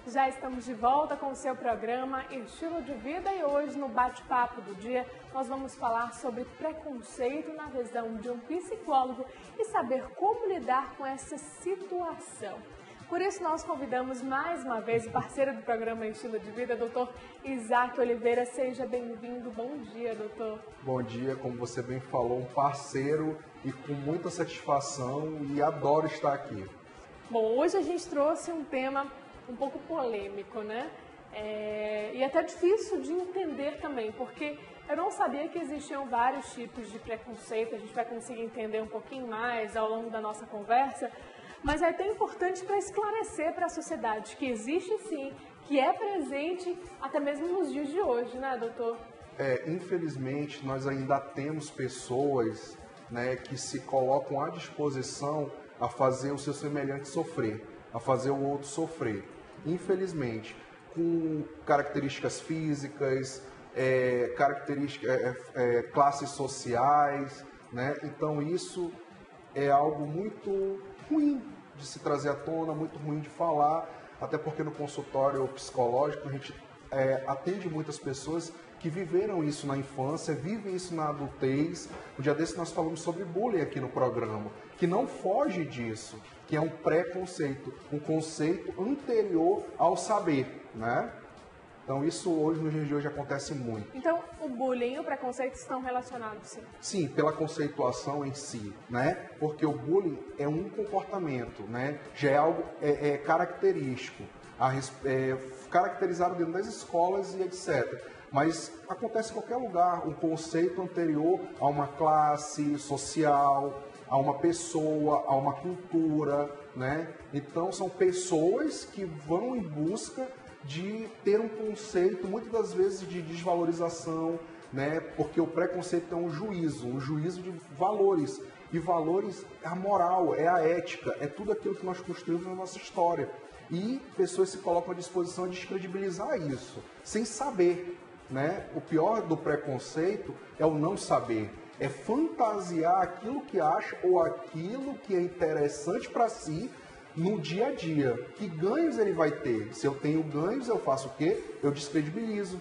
Já estamos de volta com o seu programa Estilo de Vida e hoje no bate-papo do dia nós vamos falar sobre preconceito na visão de um psicólogo e saber como lidar com essa situação. Por isso nós convidamos mais uma vez o parceiro do programa Estilo de Vida, doutor Isaac Oliveira. Seja bem-vindo. Bom dia, doutor. Bom dia, como você bem falou, um parceiro e com muita satisfação e adoro estar aqui. Bom, hoje a gente trouxe um tema um pouco polêmico, né? E até difícil de entender também, porque eu não sabia que existiam vários tipos de preconceito. A gente vai conseguir entender um pouquinho mais ao longo da nossa conversa, mas é até importante para esclarecer para a sociedade que existe sim, que é presente até mesmo nos dias de hoje, né, doutor? Infelizmente, nós ainda temos pessoas, né, que se colocam à disposição a fazer o seu semelhante sofrer, a fazer o outro sofrer. Infelizmente, com características físicas, classes sociais, né? Então isso é algo muito ruim de se trazer à tona, muito ruim de falar, até porque no consultório psicológico a gente atende muitas pessoas que viveram isso na infância, vivem isso na adultez. Um dia desse nós falamos sobre bullying aqui no programa, que não foge disso, que é um preconceito, um conceito anterior ao saber, né? Então isso hoje, nos dias de hoje, acontece muito. Então o bullying e o preconceito estão relacionados, sim? Sim, pela conceituação em si, né? Porque o bullying é um comportamento, né? Já é algo característico, caracterizado dentro das escolas e etc. Mas acontece em qualquer lugar, um conceito anterior a uma classe social, a uma pessoa, a uma cultura, né? Então são pessoas que vão em busca de ter um conceito, muitas das vezes de desvalorização, né? Porque o preconceito é um juízo de valores. E valores é a moral, é a ética, é tudo aquilo que nós construímos na nossa história. E pessoas se colocam à disposição de descredibilizar isso, sem saber, né? O pior do preconceito é o não saber. É fantasiar aquilo que acha ou aquilo que é interessante para si no dia a dia. Que ganhos ele vai ter? Se eu tenho ganhos, eu faço o quê? Eu descredibilizo,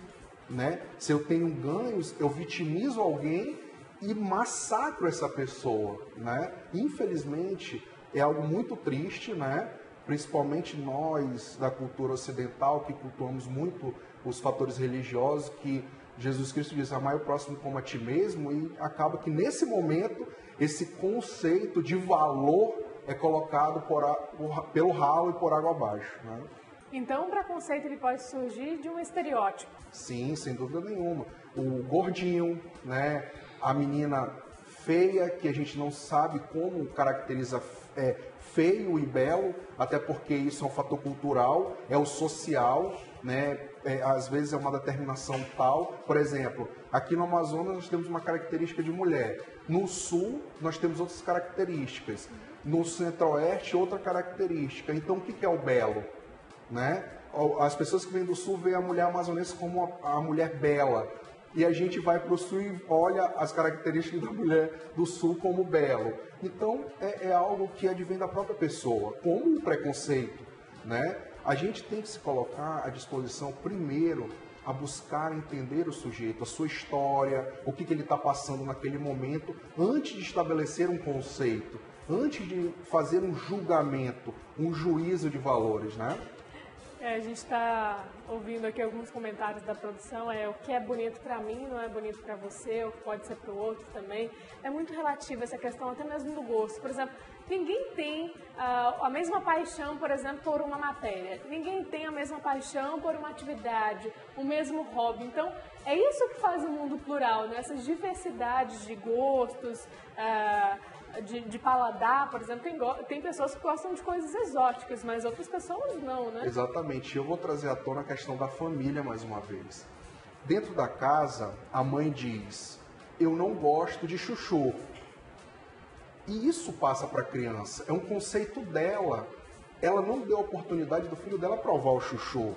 né? Se eu tenho ganhos, eu vitimizo alguém e massacro essa pessoa, né? Infelizmente, é algo muito triste, né? Principalmente nós da cultura ocidental, que cultuamos muito os fatores religiosos, que Jesus Cristo diz, amai o próximo como a ti mesmo, e acaba que nesse momento esse conceito de valor é colocado pelo ralo e por água abaixo, né? Então o preconceito ele pode surgir de um estereótipo? Sim, sem dúvida nenhuma. O gordinho, né? A menina feia, que a gente não sabe como caracteriza feio e belo, até porque isso é um fator cultural, é o social, né? Às vezes é uma determinação tal. Por exemplo, aqui no Amazonas nós temos uma característica de mulher. No sul nós temos outras características. No centro-oeste outra característica. Então o que é o belo, né? As pessoas que vêm do sul veem a mulher amazonense como a mulher bela. E a gente vai para o sul e olha as características da mulher do sul como belo. Então, é algo que advém da própria pessoa, como um preconceito, né? A gente tem que se colocar à disposição, primeiro, a buscar entender o sujeito, a sua história, o que ele está passando naquele momento, antes de estabelecer um conceito, antes de fazer um julgamento, um juízo de valores, né? A gente está ouvindo aqui alguns comentários da produção, o que é bonito para mim não é bonito para você, o que pode ser para o outro também. É muito relativa essa questão, até mesmo do gosto. Por exemplo, ninguém tem a mesma paixão, por exemplo, por uma matéria. Ninguém tem a mesma paixão por uma atividade, o mesmo hobby. Então, é isso que faz o mundo plural, né? Essas diversidades de gostos, de paladar, por exemplo, tem pessoas que gostam de coisas exóticas, mas outras pessoas não, né? Exatamente. Eu vou trazer à tona a questão da família mais uma vez. Dentro da casa, a mãe diz, eu não gosto de chuchu. E isso passa para a criança, é um conceito dela. Ela não deu a oportunidade do filho dela provar o chuchu.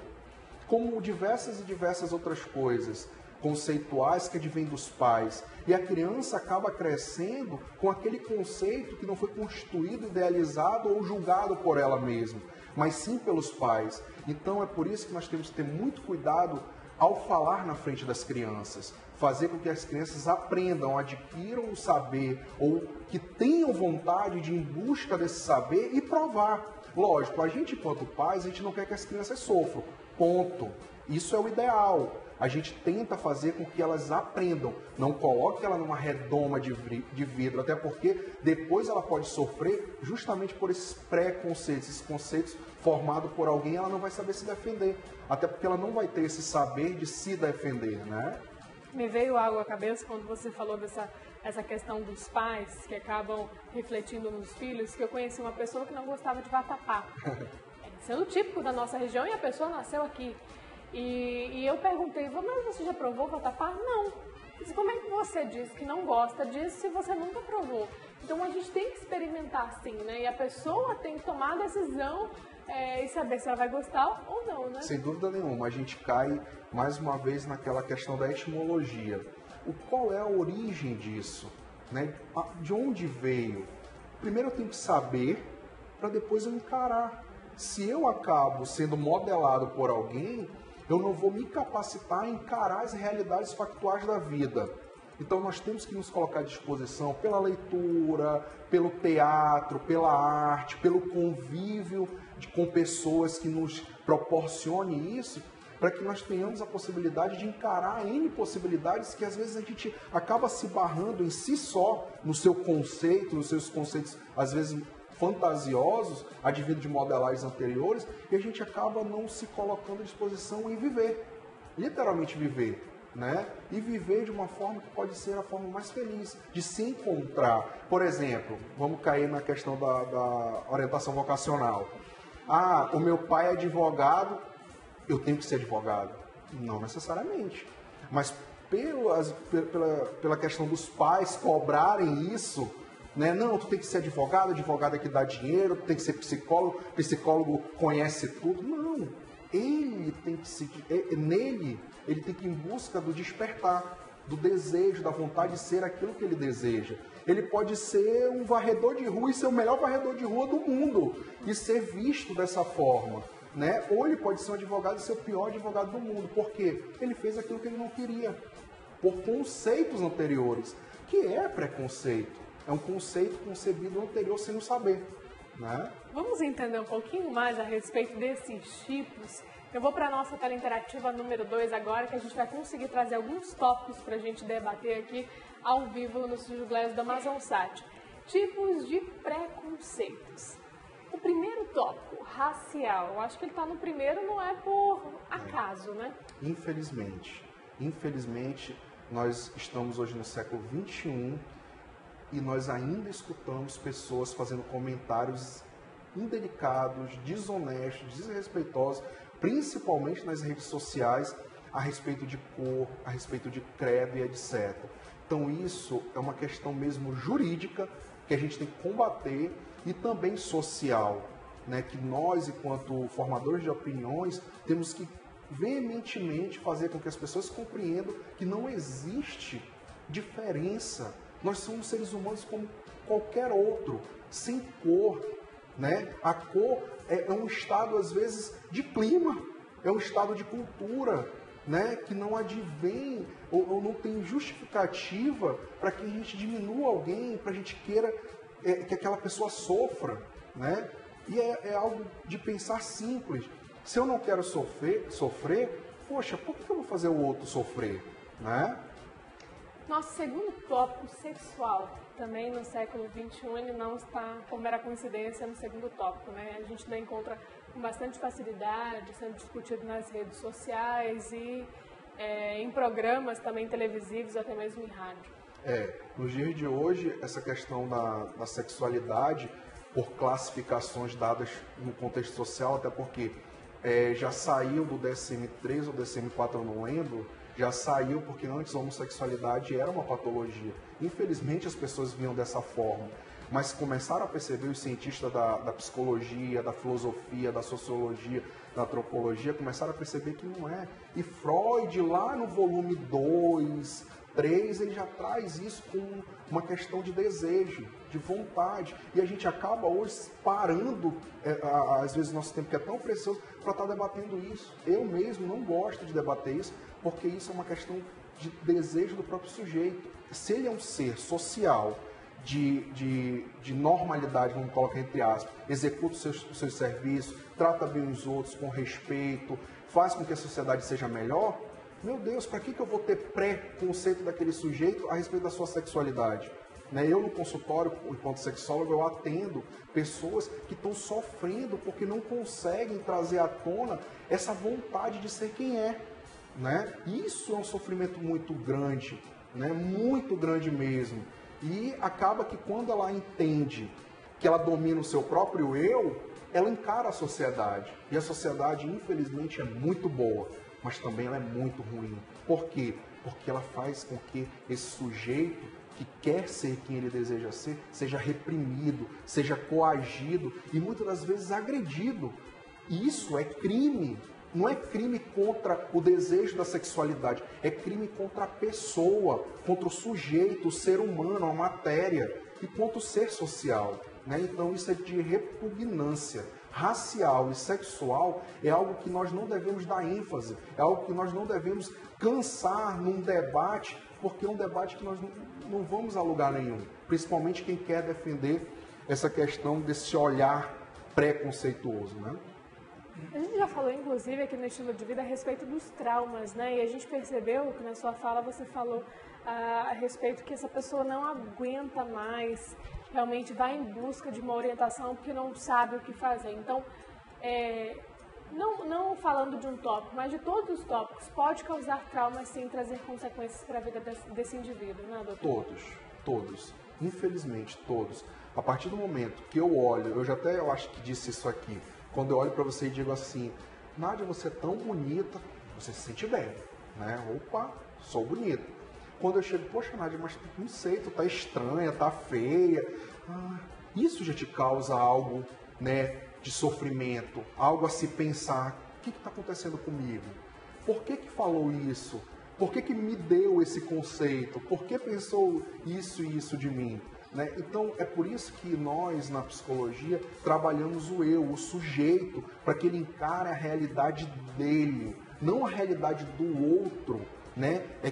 Como diversas e diversas outras coisas. conceituais que advêm dos pais. E a criança acaba crescendo com aquele conceito que não foi constituído, idealizado ou julgado por ela mesma, mas sim pelos pais. Então é por isso que nós temos que ter muito cuidado ao falar na frente das crianças, fazer com que as crianças aprendam, adquiram o saber ou que tenham vontade de ir em busca desse saber e provar. Lógico, a gente enquanto pais, a gente não quer que as crianças sofram, ponto. Isso é o ideal. A gente tenta fazer com que elas aprendam, não coloque ela numa redoma de vidro, até porque depois ela pode sofrer justamente por esses preconceitos, esses conceitos formados por alguém, ela não vai saber se defender, até porque ela não vai ter esse saber de se defender, né? Me veio algo à cabeça quando você falou essa questão dos pais que acabam refletindo nos filhos, que eu conheci uma pessoa que não gostava de vatapá. Sendo típico da nossa região e a pessoa nasceu aqui. E eu perguntei, mas você já provou vatapá? Não. Mas como é que você diz que não gosta disso se você nunca provou? Então a gente tem que experimentar sim, né? E a pessoa tem que tomar a decisão e saber se ela vai gostar ou não, né? Sem dúvida nenhuma, a gente cai mais uma vez naquela questão da etimologia. Qual é a origem disso? Né? De onde veio? Primeiro eu tenho que saber para depois eu encarar. Se eu acabo sendo modelado por alguém, eu não vou me capacitar a encarar as realidades factuais da vida. Então nós temos que nos colocar à disposição pela leitura, pelo teatro, pela arte, pelo convívio com pessoas que nos proporcionem isso, para que nós tenhamos a possibilidade de encarar N possibilidades que às vezes a gente acaba se barrando em si só, no seu conceito, nos seus conceitos, às vezes fantasiosos, advindo de modelagens anteriores, e a gente acaba não se colocando à disposição em viver, literalmente viver, né? E viver de uma forma que pode ser a forma mais feliz, de se encontrar. Por exemplo, vamos cair na questão da orientação vocacional. Ah, o meu pai é advogado, eu tenho que ser advogado. Não necessariamente. Mas pela questão dos pais cobrarem isso, né? Não, tu tem que ser advogado, advogado é que dá dinheiro, tu tem que ser psicólogo, psicólogo conhece tudo. Não. Ele tem que se... Nele, ele tem que ir em busca do despertar, do desejo, da vontade de ser aquilo que ele deseja. Ele pode ser um varredor de rua e ser o melhor varredor de rua do mundo e ser visto dessa forma, né? Ou ele pode ser um advogado e ser o pior advogado do mundo. Por quê? Ele fez aquilo que ele não queria, por conceitos anteriores, que é preconceito. É um conceito concebido anterior sem o saber, né? Vamos entender um pouquinho mais a respeito desses tipos. Eu vou para a nossa tela interativa número 2 agora, que a gente vai conseguir trazer alguns tópicos para a gente debater aqui ao vivo no Estúdio Glass da Amazonsat. Tipos de preconceitos. O primeiro tópico, racial. Eu acho que ele está no primeiro, não é por acaso, né? Infelizmente, nós estamos hoje no século XXI e nós ainda escutamos pessoas fazendo comentários indelicados, desonestos, desrespeitosos, principalmente nas redes sociais, a respeito de cor, a respeito de credo e etc. Então isso é uma questão mesmo jurídica que a gente tem que combater e também social, né? Que nós, enquanto formadores de opiniões, temos que veementemente fazer com que as pessoas compreendam que não existe diferença. Nós somos seres humanos como qualquer outro, sem cor, né? A cor é um estado, às vezes, de clima, é um estado de cultura, né? Que não advém ou não tem justificativa para que a gente diminua alguém, para a gente queira que aquela pessoa sofra, né? E é algo de pensar simples. Se eu não quero sofrer, poxa, por que eu vou fazer o outro sofrer, né? Nosso segundo tópico, sexual, também no século XXI, ele não está, como era coincidência, no segundo tópico, né? A gente ainda encontra com bastante facilidade, sendo discutido nas redes sociais e em programas também televisivos, até mesmo em rádio. Nos dias de hoje, essa questão da sexualidade, por classificações dadas no contexto social, até porque já saiu do DSM-3 ou DSM-4, eu não lembro, já saiu porque antes a homossexualidade era uma patologia. Infelizmente as pessoas viam dessa forma. mas começaram a perceber, os cientistas da psicologia, da filosofia, da sociologia, da antropologia, começaram a perceber que não é. E Freud, lá no volume 2, 3, ele já traz isso com uma questão de desejo, de vontade. E a gente acaba hoje parando, às vezes, nosso tempo que é tão precioso, para estar debatendo isso. Eu mesmo não gosto de debater isso, porque isso é uma questão de desejo do próprio sujeito. Se ele é um ser social, de normalidade, vamos colocar entre aspas, executa os seus serviços, trata bem os outros com respeito, faz com que a sociedade seja melhor, meu Deus, para que eu vou ter pré-conceito daquele sujeito a respeito da sua sexualidade? Eu, no consultório, enquanto sexólogo, eu atendo pessoas que estão sofrendo porque não conseguem trazer à tona essa vontade de ser quem é. Isso é um sofrimento muito grande, muito grande mesmo. E acaba que quando ela entende que ela domina o seu próprio eu, ela encara a sociedade. E a sociedade, infelizmente, é muito boa, mas também ela é muito ruim. Por quê? Porque ela faz com que esse sujeito que quer ser quem ele deseja ser, seja reprimido, seja coagido e muitas das vezes agredido. E isso é crime. Não é crime contra o desejo da sexualidade, é crime contra a pessoa, contra o sujeito, o ser humano, a matéria e contra o ser social. Então isso é de repugnância. Racial e sexual é algo que nós não devemos dar ênfase, é algo que nós não devemos cansar num debate, porque é um debate que nós não vamos a lugar nenhum, principalmente quem quer defender essa questão desse olhar preconceituoso, A gente já falou, inclusive, aqui no Estilo de Vida a respeito dos traumas, E a gente percebeu que na sua fala você falou a respeito que essa pessoa não aguenta mais, realmente vai em busca de uma orientação porque não sabe o que fazer. Então, não falando de um tópico, mas de todos os tópicos, pode causar traumas sem trazer consequências para a vida desse indivíduo, doutor? Todos. Infelizmente, todos. A partir do momento que eu olho, eu acho que disse isso aqui, quando eu olho para você e digo assim, Nádia, você é tão bonita, você se sente bem, Opa, sou bonita. Quando eu chego, poxa, Nádia, mas não sei, tu tá estranha, tá feia. Isso já te causa algo, de sofrimento, algo a se pensar. O que está acontecendo comigo? Por que falou isso? Por que me deu esse conceito? Por que pensou isso e isso de mim? Então, é por isso que nós, na psicologia, trabalhamos o eu, o sujeito, para que ele encare a realidade dele, não a realidade do outro,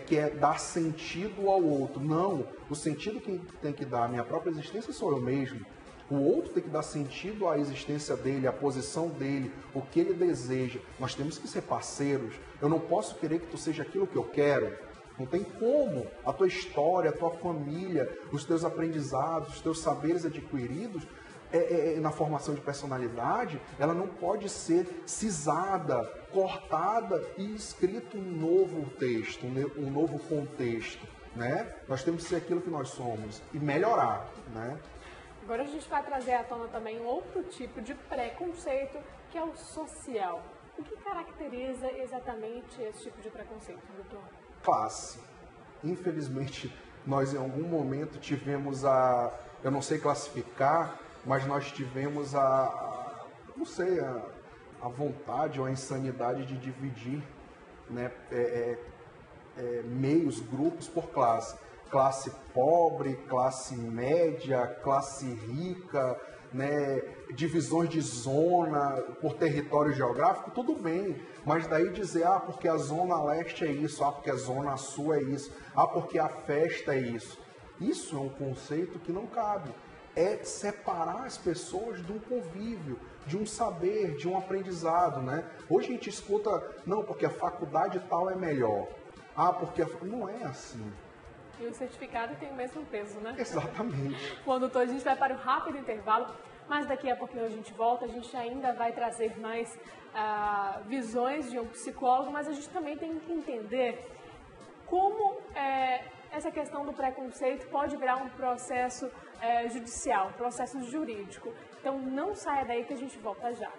que é dar sentido ao outro. Não, o sentido que tem que dar à minha própria existência sou eu mesmo. O outro tem que dar sentido à existência dele, à posição dele, o que ele deseja. Nós temos que ser parceiros. Eu não posso querer que tu seja aquilo que eu quero. Não tem como. A tua história, a tua família, os teus aprendizados, os teus saberes adquiridos na formação de personalidade, ela não pode ser cisada, cortada e escrito um novo texto, um novo contexto. Nós temos que ser aquilo que nós somos e melhorar. Agora a gente vai trazer à tona também um outro tipo de preconceito, que é o social. O que caracteriza exatamente esse tipo de preconceito, doutor? Classe. Infelizmente, nós em algum momento tivemos eu não sei classificar, mas nós tivemos a vontade ou a insanidade de dividir meios, grupos por classe. Classe pobre, classe média, classe rica, divisões de zona por território geográfico, tudo bem. Mas daí dizer, porque a zona leste é isso, porque a zona sul é isso, porque a festa é isso. Isso é um conceito que não cabe. É separar as pessoas de um convívio, de um saber, de um aprendizado, Hoje a gente escuta, não, porque a faculdade tal é melhor. Porque não é assim. E o certificado tem o mesmo peso, Exatamente. Bom, doutor, a gente vai para um rápido intervalo, mas daqui a pouquinho a gente volta, a gente ainda vai trazer mais visões de um psicólogo, mas a gente também tem que entender como essa questão do preconceito pode virar um processo judicial, um processo jurídico. Então não saia daí que a gente volta já.